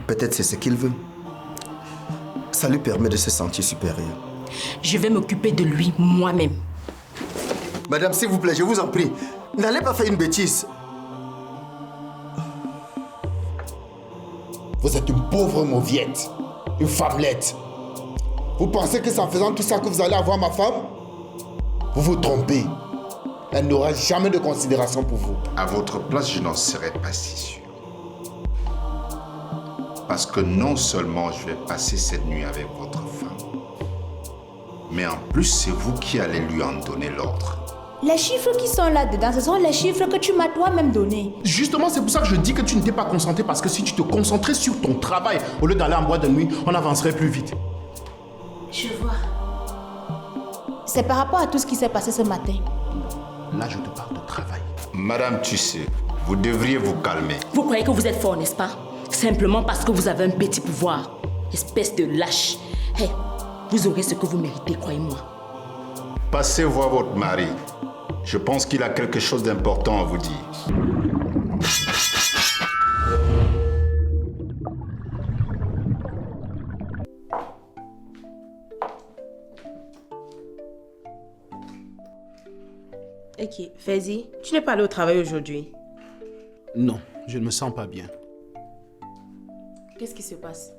Peut-être c'est ce qu'il veut. Ça lui permet de se sentir supérieur. Je vais m'occuper de lui moi-même. Madame, s'il vous plaît, je vous en prie, n'allez pas faire une bêtise. Vous êtes une pauvre mauviette, une femmelette. Vous pensez que c'est en faisant tout ça que vous allez avoir ma femme? Vous vous trompez. Elle n'aura jamais de considération pour vous. À votre place, je n'en serais pas si sûr. Parce que non seulement je vais passer cette nuit avec votre femme, mais en plus, c'est vous qui allez lui en donner l'ordre. Les chiffres qui sont là-dedans, ce sont les chiffres que tu m'as toi-même donnés. Justement, c'est pour ça que je dis que tu ne t'es pas concentré, parce que si tu te concentrais sur ton travail, au lieu d'aller en boîte de nuit, on avancerait plus vite. Je vois. C'est par rapport à tout ce qui s'est passé ce matin. Là, je te parle de travail. Madame, tu sais, vous devriez vous calmer. Vous croyez que vous êtes fort, n'est-ce pas? Simplement parce que vous avez un petit pouvoir. Espèce de lâche. Hey, vous aurez ce que vous méritez, croyez-moi. Passez voir votre mari. Je pense qu'il a quelque chose d'important à vous dire. Ok, Faizi, tu n'es pas allé au travail aujourd'hui. Non, je ne me sens pas bien. Qu'est-ce qui se passe?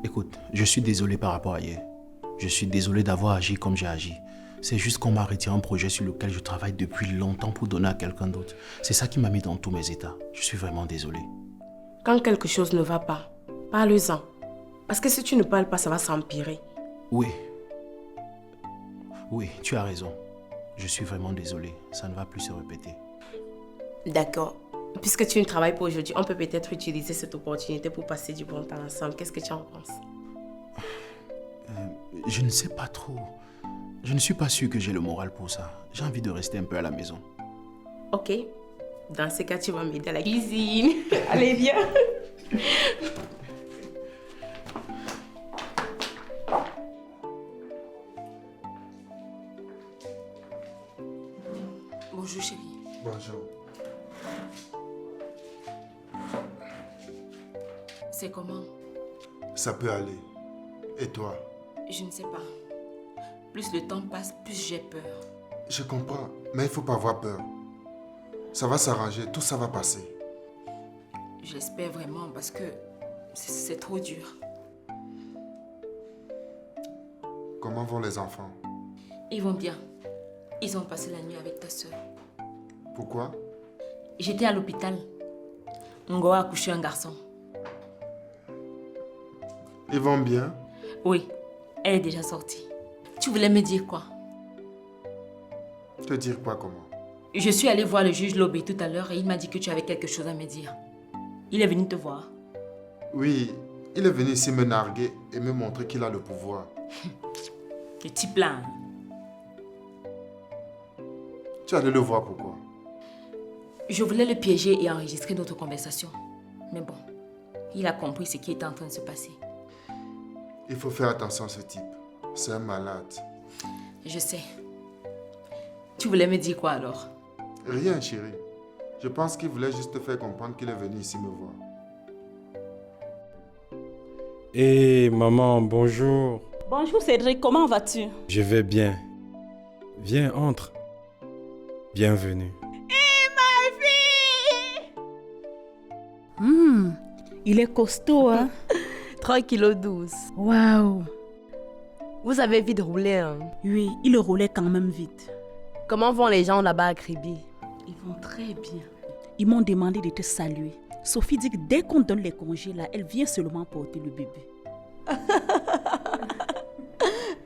Écoute, je suis désolé par rapport à hier. Je suis désolé d'avoir agi comme j'ai agi. C'est juste qu'on m'a retiré un projet sur lequel je travaille depuis longtemps pour donner à quelqu'un d'autre. C'est ça qui m'a mis dans tous mes états. Je suis vraiment désolé. Quand quelque chose ne va pas, parle-en. Parce que si tu ne parles pas, ça va s'empirer. Oui. Oui, tu as raison. Je suis vraiment désolé. Ça ne va plus se répéter. D'accord. Puisque tu ne travailles pas aujourd'hui, on peut peut-être utiliser cette opportunité pour passer du bon temps ensemble. Qu'est-ce que tu en penses? Je ne sais pas trop. Je ne suis pas sûr que j'ai le moral pour ça. J'ai envie de rester un peu à la maison. Ok. Dans ce cas, tu vas m'aider à la cuisine. Allez, viens. Bonjour, chérie. Bonjour. C'est comment? Ça peut aller. Et toi? Je ne sais pas. Plus le temps passe, plus j'ai peur. Je comprends, mais il ne faut pas avoir peur. Ça va s'arranger, tout ça va passer. Je l'espère vraiment parce que c'est trop dur. Comment vont les enfants? Ils vont bien. Ils ont passé la nuit avec ta soeur. Pourquoi? J'étais à l'hôpital. Ngo a accouché un garçon. Ils vont bien? Oui, elle est déjà sortie. Tu voulais me dire quoi? Te dire quoi comment? Je suis allée voir le juge Lobé tout à l'heure et il m'a dit que tu avais quelque chose à me dire. Il est venu te voir. Oui, il est venu ici me narguer et me montrer qu'il a le pouvoir. Le type là. Hein. Tu allais le voir pourquoi? Je voulais le piéger et enregistrer notre conversation. Mais bon, il a compris ce qui était en train de se passer. Il faut faire attention à ce type. C'est un malade. Je sais. Tu voulais me dire quoi alors? Rien, chérie. Je pense qu'il voulait juste te faire comprendre qu'il est venu ici me voir. Hé, maman, bonjour. Bonjour Cédric, comment vas-tu? Je vais bien. Viens, entre. Bienvenue. Il est costaud, hein? 3 kg 12. Waouh! Vous avez vite roulé, hein? Oui, il roulait quand même vite. Comment vont les gens là-bas à Kribi? Ils vont très bien. Ils m'ont demandé de te saluer. Sophie dit que dès qu'on donne les congés là, elle vient seulement porter le bébé.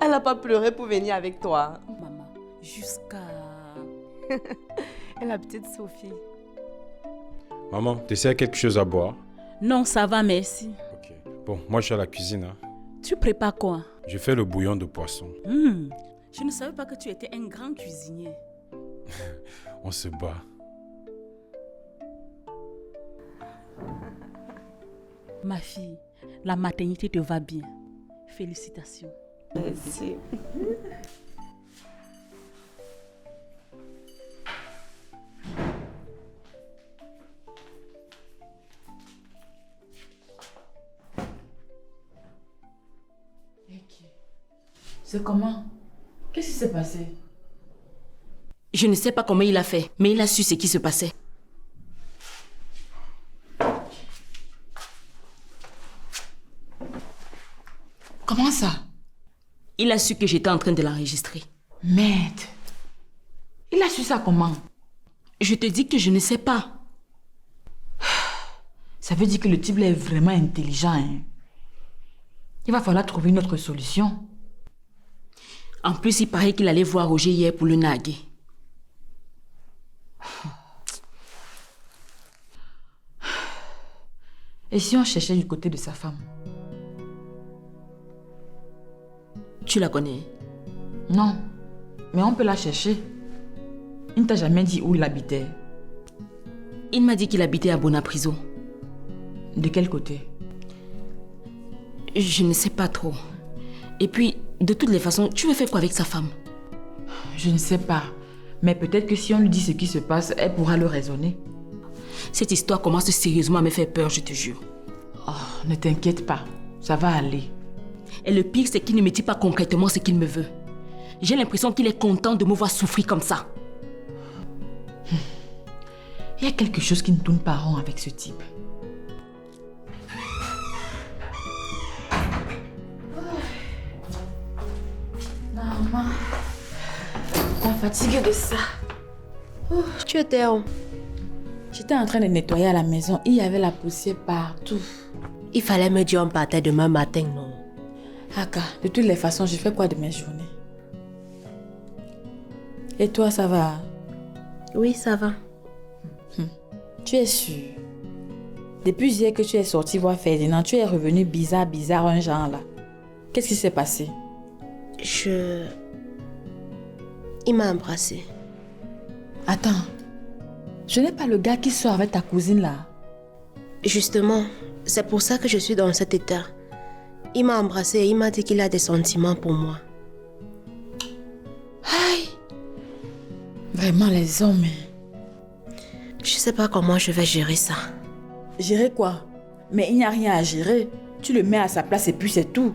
Elle n'a pas pleuré pour venir avec toi. Maman, jusqu'à... Et la petite Sophie. Maman, tu sais quelque chose à boire? Non, ça va, merci. Ok. Bon, moi je suis à la cuisine. Hein. Tu prépares quoi? Je fais le bouillon de poisson. Je ne savais pas que tu étais un grand cuisinier. On se bat. Ma fille, la maternité te va bien. Félicitations. Merci. C'est comment? Qu'est-ce qui s'est passé? Je ne sais pas comment il a fait, mais il a su ce qui se passait. Comment ça? Il a su que j'étais en train de l'enregistrer. Merde. Il a su ça comment? Je te dis que je ne sais pas. Ça veut dire que le type là est vraiment intelligent. Hein? Il va falloir trouver une autre solution. En plus, il paraît qu'il allait voir Roger hier pour le narguer. Et si on cherchait du côté de sa femme? Tu la connais? Non, mais on peut la chercher. Il ne t'a jamais dit où il habitait? Il m'a dit qu'il habitait à Bonapriso. De quel côté? Je ne sais pas trop. Et puis, de toutes les façons, tu veux faire quoi avec sa femme? Je ne sais pas. Mais peut-être que si on lui dit ce qui se passe, elle pourra le raisonner. Cette histoire commence sérieusement à me faire peur, je te jure. Oh, ne t'inquiète pas. Ça va aller. Et le pire, c'est qu'il ne me dit pas concrètement ce qu'il me veut. J'ai l'impression qu'il est content de me voir souffrir comme ça. Il y a quelque chose qui ne tourne pas rond avec ce type. Maman, je suis fatiguée de ça. Tu étais où? J'étais en train de nettoyer à la maison. Il y avait la poussière partout. Il fallait me dire on partait demain matin, non? Aka, de toutes les façons, je fais quoi de mes journées? Et toi, ça va? Oui, ça va. Tu es sûre? Depuis hier que tu es sorti voir Ferdinand, tu es revenu bizarre, un genre là. Qu'est-ce qui s'est passé? Il m'a embrassée. Attends. Je n'ai pas le gars qui sort avec ta cousine là. Justement, c'est pour ça que je suis dans cet état. Il m'a embrassée et il m'a dit qu'il a des sentiments pour moi. Aïe! Vraiment les hommes. Je sais pas comment je vais gérer ça. Gérer quoi? Mais il n'y a rien à gérer. Tu le mets à sa place et puis c'est tout.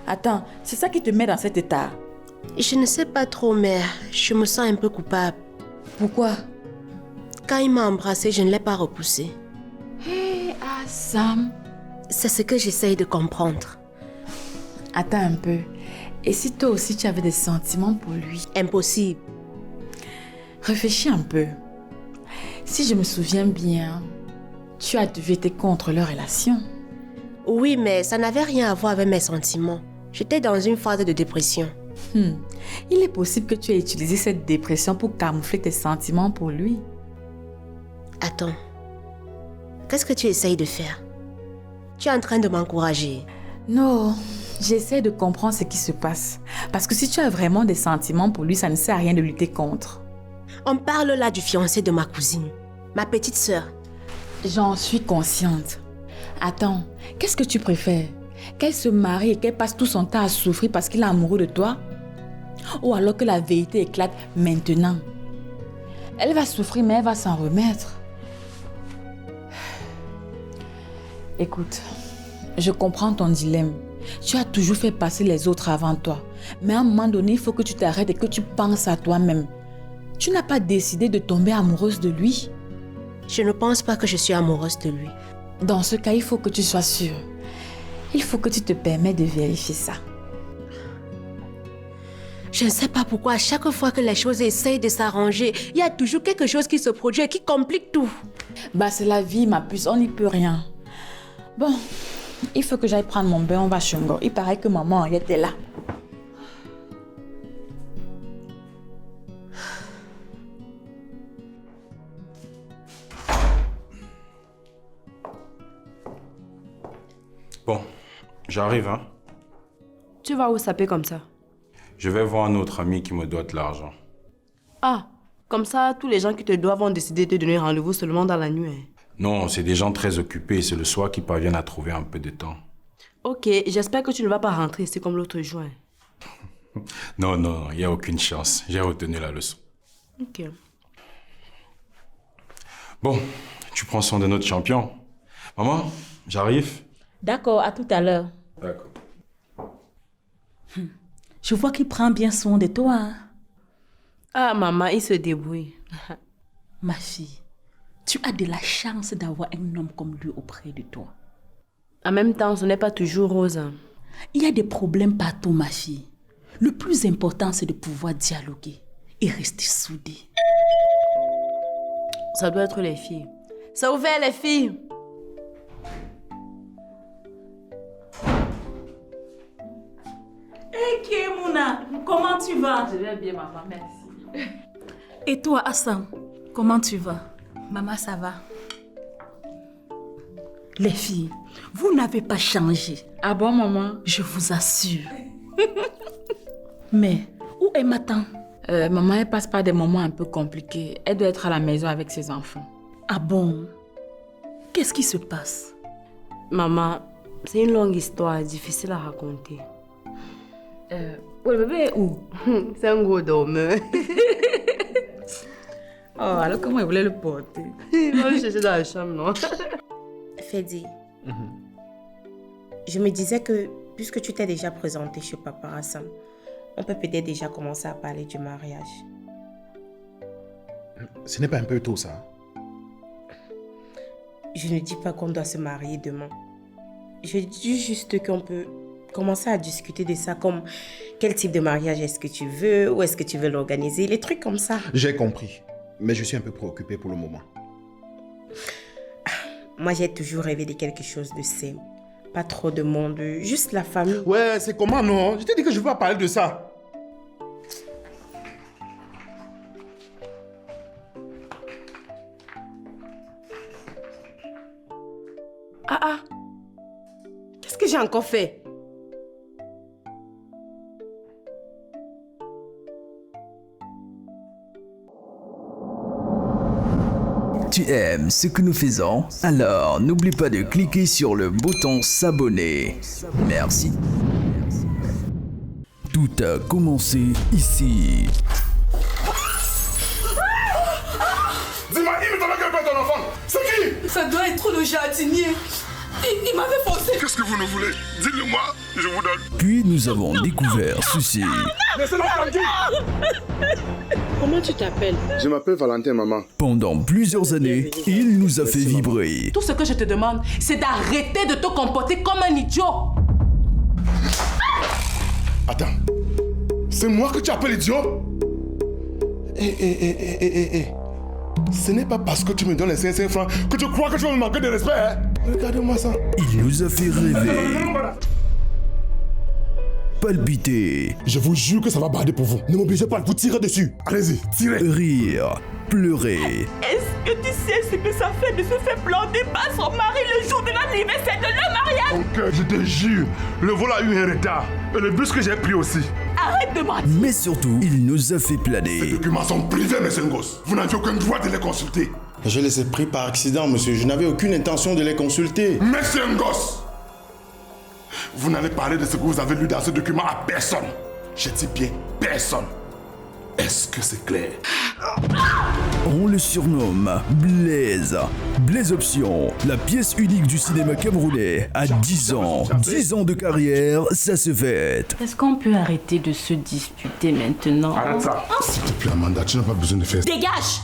Attends, c'est ça qui te met dans cet état? Je ne sais pas trop, mais je me sens un peu coupable. Pourquoi? Quand il m'a embrassée, je ne l'ai pas repoussé. Hé, Sam. C'est ce que j'essaye de comprendre. Attends un peu. Et si toi aussi tu avais des sentiments pour lui? Impossible. Réfléchis un peu. Si je me souviens bien, tu as dû être contre leur relation. Oui, mais ça n'avait rien à voir avec mes sentiments. J'étais dans une phase de dépression. Il est possible que tu aies utilisé cette dépression pour camoufler tes sentiments pour lui. Attends. Qu'est-ce que tu essayes de faire? Tu es en train de m'encourager. Non, j'essaie de comprendre ce qui se passe. Parce que si tu as vraiment des sentiments pour lui, ça ne sert à rien de lutter contre. On parle là du fiancé de ma cousine, ma petite sœur. J'en suis consciente. Attends, qu'est-ce que tu préfères? Qu'elle se marie et qu'elle passe tout son temps à souffrir parce qu'il est amoureux de toi? Ou alors que la vérité éclate maintenant? Elle va souffrir, mais elle va s'en remettre. Écoute, je comprends ton dilemme. Tu as toujours fait passer les autres avant toi. Mais à un moment donné, il faut que tu t'arrêtes et que tu penses à toi-même. Tu n'as pas décidé de tomber amoureuse de lui? Je ne pense pas que je suis amoureuse de lui. Dans ce cas, il faut que tu sois sûre. Il faut que tu te permettes de vérifier ça. Je ne sais pas pourquoi à chaque fois que les choses essayent de s'arranger, il y a toujours quelque chose qui se produit et qui complique tout. Bah, c'est la vie, ma puce, on n'y peut rien. Bon, il faut que j'aille prendre mon bain, on va Shungo. Il paraît que maman était là. Bon, j'arrive, hein. Tu vas où saper comme ça? Je vais voir un autre ami qui me doit de l'argent. Ah, comme ça, tous les gens qui te doivent vont décider de te donner rendez-vous seulement dans la nuit. Hein. Non, c'est des gens très occupés. C'est le soir qu'ils parviennent à trouver un peu de temps. Ok, j'espère que tu ne vas pas rentrer ici comme l'autre jour. Hein. Non, il n'y a aucune chance. J'ai retenu la leçon. Ok. Bon, tu prends soin de notre champion. Maman, j'arrive. D'accord, à tout à l'heure. D'accord. Je vois qu'il prend bien soin de toi. Hein. Ah, maman, il se débrouille. Ma fille, tu as de la chance d'avoir un homme comme lui auprès de toi. En même temps, ce n'est pas toujours rose. Hein. Il y a des problèmes partout, ma fille. Le plus important, c'est de pouvoir dialoguer et rester soudés. Ça doit être les filles. Ça ouvert les filles. Hey Kémouna, comment tu vas? Je vais bien, maman, merci. Et toi, Assam, comment tu vas? Maman, ça va. Les filles, vous n'avez pas changé. Ah bon, maman? Je vous assure. Mais, où est ma tante? Maman, elle passe par des moments un peu compliqués. Elle doit être à la maison avec ses enfants. Ah bon? Qu'est-ce qui se passe? Maman, c'est une longue histoire, difficile à raconter. Le bébé est où? C'est un gros dormeur. Oh, alors comment elle voulait le porter? Il va le chercher dans la chambre, non? Fedi, je me disais que puisque tu t'es déjà présenté chez Papa Assam, on peut peut-être déjà commencer à parler du mariage. Ce n'est pas un peu tôt, ça? Je ne dis pas qu'on doit se marier demain. Je dis juste qu'on peut commencer à discuter de ça, comme quel type de mariage est-ce que tu veux, où est-ce que tu veux l'organiser, les trucs comme ça. J'ai compris, mais je suis un peu préoccupé pour le moment. Moi, j'ai toujours rêvé de quelque chose de simple. Pas trop de monde, juste la famille. Ouais, c'est comment, non? Je t'ai dit que je ne veux pas parler de ça. Ah, qu'est-ce que j'ai encore fait? Tu aimes ce que nous faisons? Alors n'oublie pas de cliquer sur le bouton s'abonner. Merci. Tout a commencé ici. Dis-moi, il me donne qu'un peu ton enfant. C'est qui? Ça doit être le jardinier. Il m'avait forcé. Qu'est-ce que vous nous voulez? Dites-le-moi, je vous donne. Puis nous avons découvert ceci. Laissez-le tranquille. Comment tu t'appelles? Je m'appelle Valentin, maman. Pendant plusieurs années, il nous a fait vibrer. Tout ce que je te demande, c'est d'arrêter de te comporter comme un idiot. Attends, c'est moi que tu appelles idiot? Ce n'est pas parce que tu me donnes les 500 francs que tu crois que tu vas me manquer de respect, hein? Regardez-moi ça. Il nous a fait rêver. Palpiter. Je vous jure que ça va barder pour vous. Ne m'obligez pas de vous tirer dessus. Allez-y, tirez. Rire. Pleurer. Est-ce que tu sais ce que ça fait de se faire planter par son mari le jour de l'anniversaire de leur mariage? Ok, je te jure, le vol a eu un retard. Et le bus que j'ai pris aussi. Arrête de mentir. Mais surtout, il nous a fait planer. Ces documents sont privés, monsieur Ngos. Vous n'avez aucun droit de les consulter. Je les ai pris par accident, monsieur. Je n'avais aucune intention de les consulter. Monsieur Ngos, vous n'allez parler de ce que vous avez lu dans ce document à personne. Je dis bien personne. Est-ce que c'est clair? On le surnomme Blaise. Blaise Option, la pièce unique du cinéma camerounais. À 10 ans. 10 ans de carrière, ça se fête. Est-ce qu'on peut arrêter de se disputer maintenant? Arrête ça. S'il te plaît, Amanda, tu n'as pas besoin de faire ça. Dégage!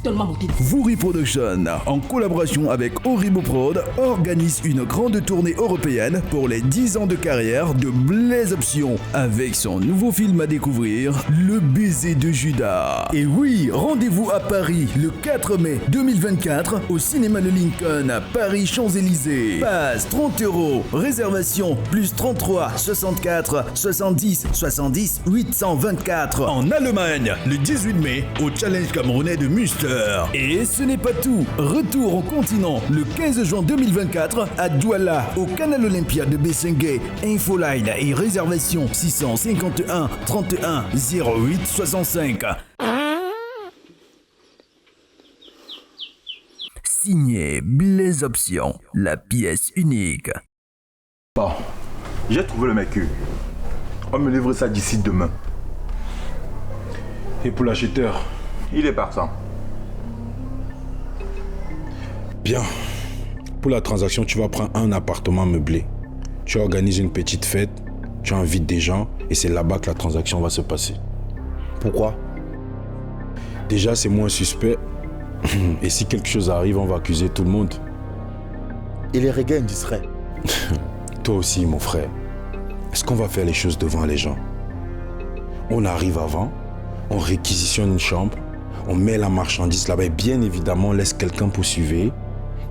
Donne-moi mon téléphone. Vouri Production, en collaboration avec Oribo Prod, organise une grande tournée européenne pour les 10 ans de carrière de Blaise Option, avec son nouveau film à découvrir, Le baiser de Judas. Et oui, rendez-vous à Paris le 4 mai 2024 au cinéma de Lincoln à Paris Champs-Élysées. Passe 30 €, réservation plus 33 64 70 70 824. En Allemagne, le 18 mai au Challenge camerounais de Münster. Et ce n'est pas tout. Retour au continent le 15 juin 2024 à Douala, au Canal Olympia de Bessengué. Infoline et réservation 651 31 08 65. Signé Blaise Option, la pièce unique. Bon, j'ai trouvé le mercure. On me livre ça d'ici demain. Et pour l'acheteur, il est partant. Bien. Pour la transaction, tu vas prendre un appartement meublé. Tu organises une petite fête, tu invites des gens Et c'est là-bas que la transaction va se passer. Pourquoi? Déjà, c'est moins suspect. Et si quelque chose arrive, on va accuser tout le monde. Et les regards indiscrets? Toi aussi, mon frère. Est-ce qu'on va faire les choses devant les gens? On arrive avant, on réquisitionne une chambre, on met la marchandise là-bas et bien évidemment, on laisse quelqu'un pour surveiller.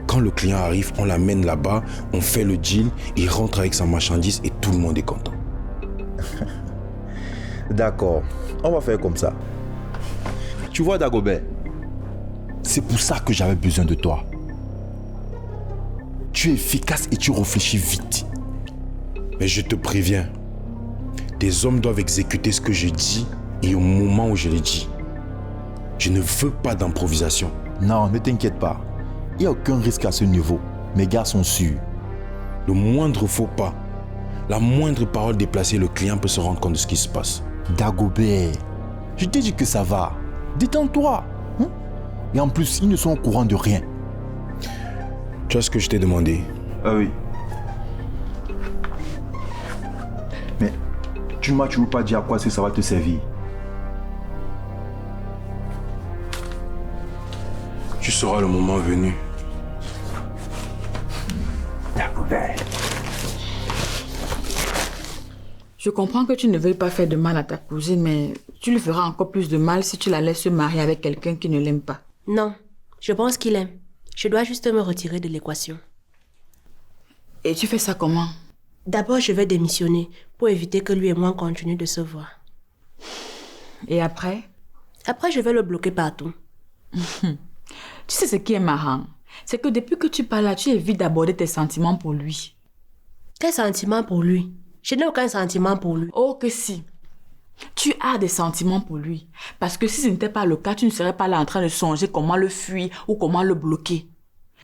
Quand le client arrive, on l'amène là-bas, on fait le deal, il rentre avec sa marchandise et tout le monde est content. D'accord, on va faire comme ça. Tu vois, Dagobert, c'est pour ça que j'avais besoin de toi. Tu es efficace et tu réfléchis vite. Mais je te préviens, des hommes doivent exécuter ce que je dis et au moment où je le dis. Je ne veux pas d'improvisation. Non, ne t'inquiète pas. Il n'y a aucun risque à ce niveau. Mes gars sont sûrs. Le moindre faux pas, la moindre parole déplacée, le client peut se rendre compte de ce qui se passe. Dagobert, je t'ai dit que ça va. Détends-toi. Hein? Et en plus, ils ne sont au courant de rien. Tu vois ce que je t'ai demandé? Ah oui. Mais tu ne m'as toujours pas dit à quoi ça va te servir. Tu sauras le moment venu. Dagobert. Je comprends que tu ne veuilles pas faire de mal à ta cousine, mais tu lui feras encore plus de mal si tu la laisses se marier avec quelqu'un qui ne l'aime pas. Non, je pense qu'il aime. Je dois juste me retirer de l'équation. Et tu fais ça comment? D'abord, je vais démissionner pour éviter que lui et moi continuent de se voir. Et après? Après, je vais le bloquer partout. Tu sais ce qui est marrant? C'est que depuis que tu parles là, tu évites d'aborder tes sentiments pour lui. Quel sentiment pour lui? Je n'ai aucun sentiment pour lui. Oh que si. Tu as des sentiments pour lui. Parce que si ce n'était pas le cas, tu ne serais pas là en train de songer comment le fuir ou comment le bloquer.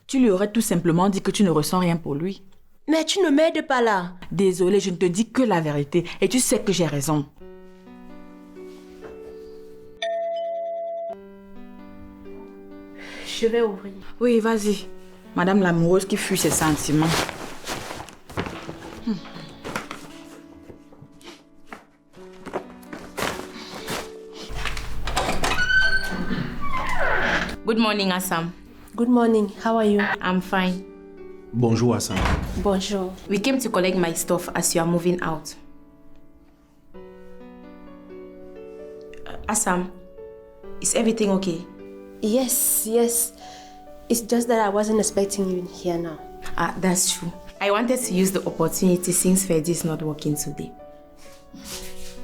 Tu lui aurais tout simplement dit que tu ne ressens rien pour lui. Mais tu ne m'aides pas là. Désolée, je ne te dis que la vérité. Et tu sais que j'ai raison. Je vais ouvrir. Oui, vas-y. Madame l'amoureuse qui fuit ses sentiments. Good morning, Assam. Good morning. How are you? I'm fine. Bonjour, Hassan. Bonjour. We came to collect my stuff as you are moving out. Assam, is everything okay? Yes. It's just that I wasn't expecting you here now. That's true. I wanted to use the opportunity since Ferdy is not working today.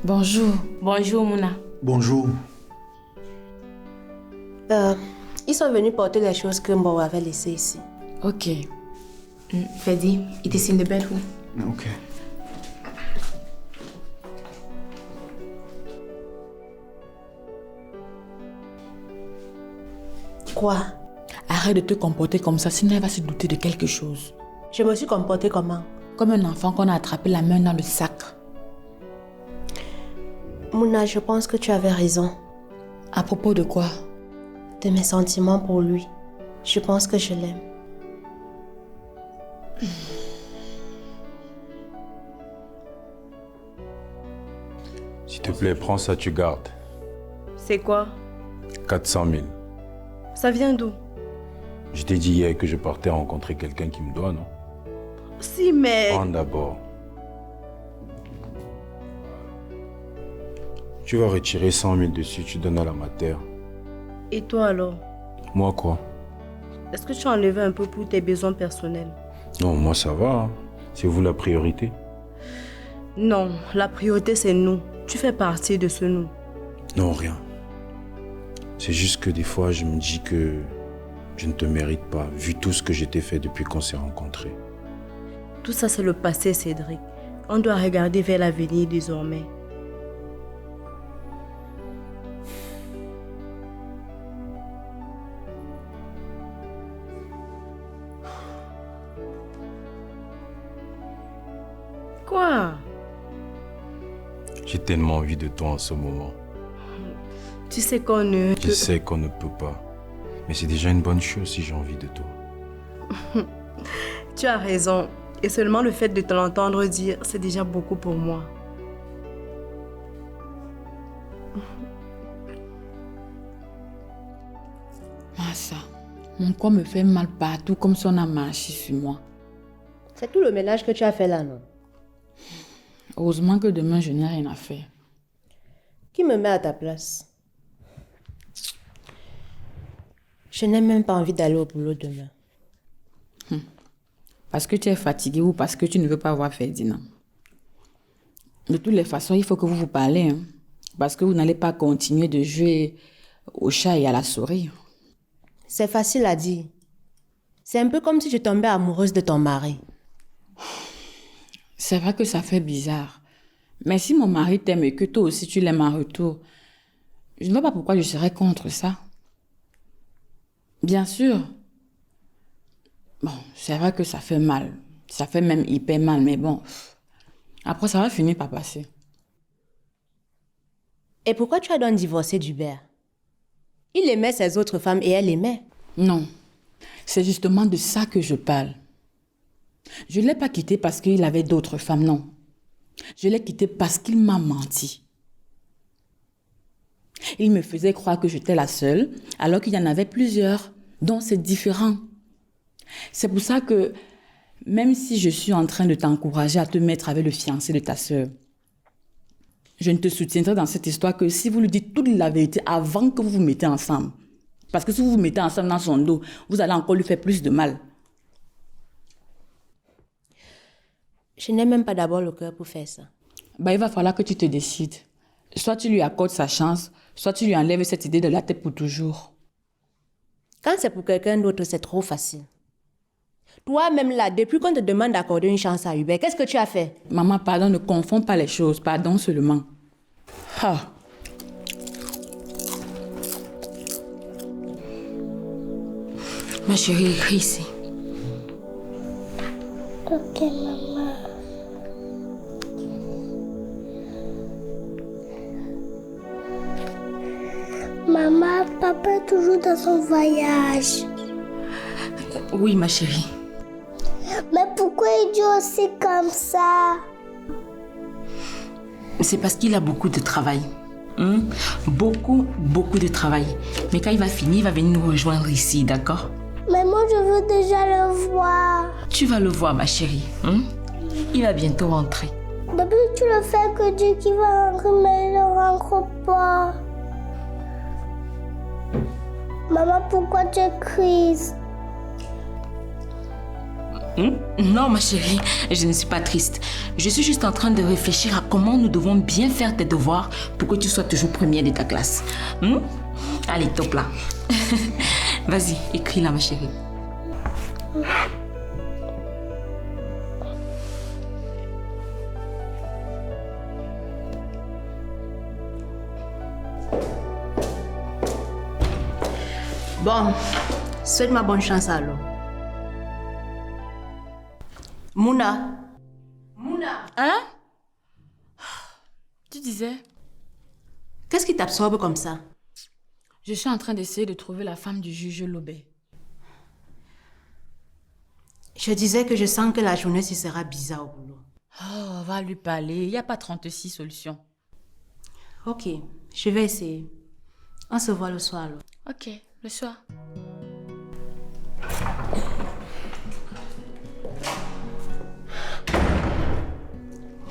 Bonjour. Bonjour, Mouna. Bonjour. Ils sont venus porter les choses que Mbo avait laissées ici. Ok. Ferdy, it is in the bedroom. Ok. Quoi? Arrête de te comporter comme ça, sinon elle va se douter de quelque chose. Je me suis comportée comment? Comme un enfant qu'on a attrapé la main dans le sac. Mouna, je pense que tu avais raison. À propos de quoi? De mes sentiments pour lui. Je pense que je l'aime. S'il te plaît, prends ça, tu gardes. C'est quoi? 400 000. Ça vient d'où? Je t'ai dit hier que je partais rencontrer quelqu'un qui me doit, non? Si, mais... Prends d'abord. Tu vas retirer 100 000 dessus, tu donnes à la mater. Et toi alors? Moi quoi? Est-ce que tu as enlevé un peu pour tes besoins personnels? Non, moi ça va. Hein. C'est vous la priorité. Non, la priorité c'est nous. Tu fais partie de ce nous. Non, rien. C'est juste que des fois, je me dis que je ne te mérite pas, vu tout ce que je t'ai fait depuis qu'on s'est rencontrés. Tout ça, c'est le passé, Cédric. On doit regarder vers l'avenir désormais. Quoi? J'ai tellement envie de toi en ce moment. Tu sais qu'on ne... Je sais qu'on ne peut pas. Mais c'est déjà une bonne chose si j'ai envie de toi. Tu as raison. Et seulement le fait de te l'entendre dire, c'est déjà beaucoup pour moi. Ah ça, mon corps me fait mal partout comme si on a marché sur moi. C'est tout le ménage que tu as fait là, non? Heureusement que demain, je n'ai rien à faire. Qui me met à ta place? Je n'ai même pas envie d'aller au boulot demain. Parce que tu es fatigué ou parce que tu ne veux pas voir Ferdinand. De toutes les façons, il faut que vous vous parlez. Hein, parce que vous n'allez pas continuer de jouer au chat et à la souris. C'est facile à dire. C'est un peu comme si je tombais amoureuse de ton mari. C'est vrai que ça fait bizarre. Mais si mon mari t'aime et que toi aussi tu l'aimes en retour, je ne vois pas pourquoi je serais contre ça. Bien sûr. Bon, c'est vrai que ça fait mal. Ça fait même hyper mal, mais bon. Après, ça va finir par passer. Et pourquoi tu as donc divorcé d'Hubert? Il aimait ses autres femmes et elle aimait. Non. C'est justement de ça que je parle. Je ne l'ai pas quitté parce qu'il avait d'autres femmes, non. Je l'ai quitté parce qu'il m'a menti. Il me faisait croire que j'étais la seule, alors qu'il y en avait plusieurs, dont c'est différent. C'est pour ça que, même si je suis en train de t'encourager à te mettre avec le fiancé de ta sœur, je ne te soutiendrai dans cette histoire que si vous lui dites toute la vérité avant que vous vous mettez ensemble. Parce que si vous vous mettez ensemble dans son dos, vous allez encore lui faire plus de mal. Je n'ai même pas d'abord le cœur pour faire ça. Il va falloir que tu te décides. Soit tu lui accordes sa chance, soit tu lui enlèves cette idée de la tête pour toujours. Quand c'est pour quelqu'un d'autre, c'est trop facile. Toi-même là, depuis qu'on te demande d'accorder une chance à Hubert, qu'est-ce que tu as fait? Maman, pardon, ne confonds pas les choses. Pardon seulement. Ah. Ma chérie, écris ici. Ok, maman. Maman, papa est toujours dans son voyage. Oui, ma chérie. Mais pourquoi il dit aussi comme ça? C'est parce qu'il a beaucoup de travail. Beaucoup de travail. Mais quand il va finir, il va venir nous rejoindre ici, d'accord? Mais moi, je veux déjà le voir. Tu vas le voir, ma chérie. Il va bientôt rentrer. Depuis que tu le fais que Dieu qui va rentrer, mais il ne rentre pas. Maman, pourquoi tu es triste? Non, ma chérie, je ne suis pas triste. Je suis juste en train de réfléchir à comment nous devons bien faire tes devoirs pour que tu sois toujours première de ta classe. Allez, top là. Vas-y, écris là, ma chérie. Bon, souhaite-moi bonne chance alors. Mouna. Hein? Tu disais? Qu'est-ce qui t'absorbe comme ça? Je suis en train d'essayer de trouver la femme du juge Lobé. Je disais que je sens que la journée ci sera bizarre au boulot. Oh, va lui parler. Il n'y a pas 36 solutions. Ok, je vais essayer. On se voit le soir alors. Ok, le soir.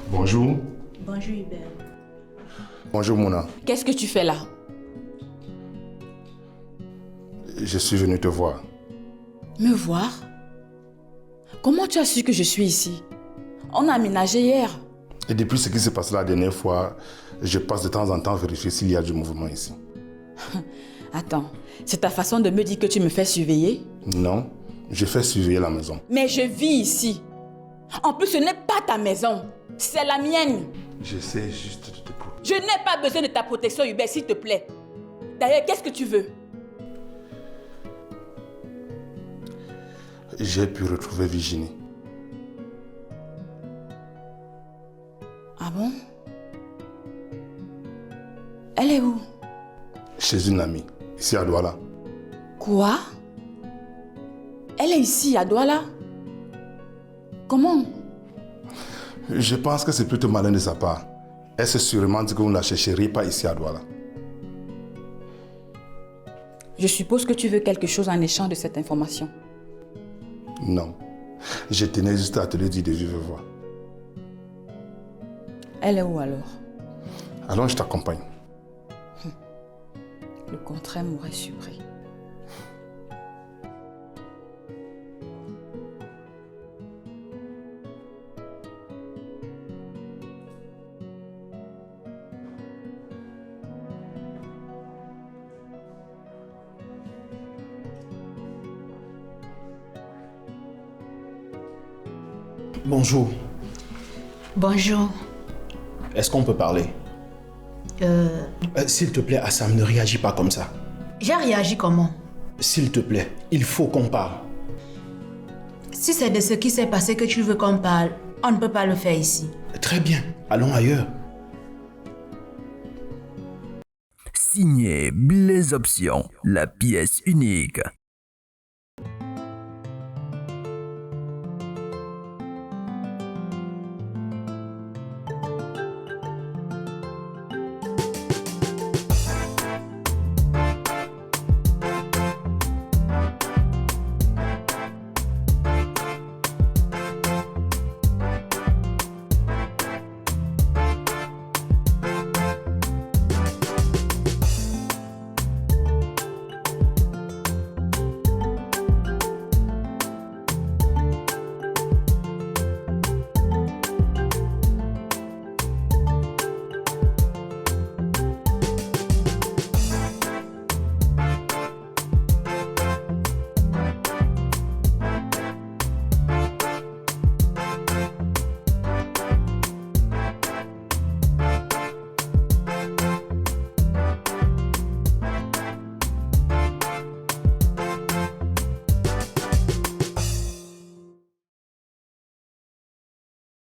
Bonjour. Bonjour Hubert. Bonjour Mouna. Qu'est-ce que tu fais là? Je suis venu te voir. Me voir? Comment tu as su que je suis ici? On a aménagé hier. Et depuis ce qui s'est passé la dernière fois, je passe de temps en temps vérifier s'il y a du mouvement ici. Attends, c'est ta façon de me dire que tu me fais surveiller? Non, je fais surveiller la maison. Mais je vis ici. En plus, ce n'est pas ta maison. C'est la mienne. J'essaie juste de te protéger. Je n'ai pas besoin de ta protection, Hubert, s'il te plaît. D'ailleurs, qu'est-ce que tu veux? J'ai pu retrouver Virginie. Ah bon? Elle est où? Chez une amie, ici à Douala. Quoi? Elle est ici, à Douala? Comment? Je pense que c'est plutôt malin de sa part. Elle s'est sûrement dit que vous ne la chercheriez pas ici à Douala. Je suppose que tu veux quelque chose en échange de cette information. Non. Je tenais juste à te le dire de vive voix. Elle est où alors? Allons, je t'accompagne. Le contraire m'aurait surpris. Bonjour. Bonjour. Est-ce qu'on peut parler? S'il te plaît, Assam, ne réagis pas comme ça. J'ai réagi comment? S'il te plaît, il faut qu'on parle. Si c'est de ce qui s'est passé que tu veux qu'on parle, on ne peut pas le faire ici. Très bien, allons ailleurs. Signé Blaise Option, la pièce unique.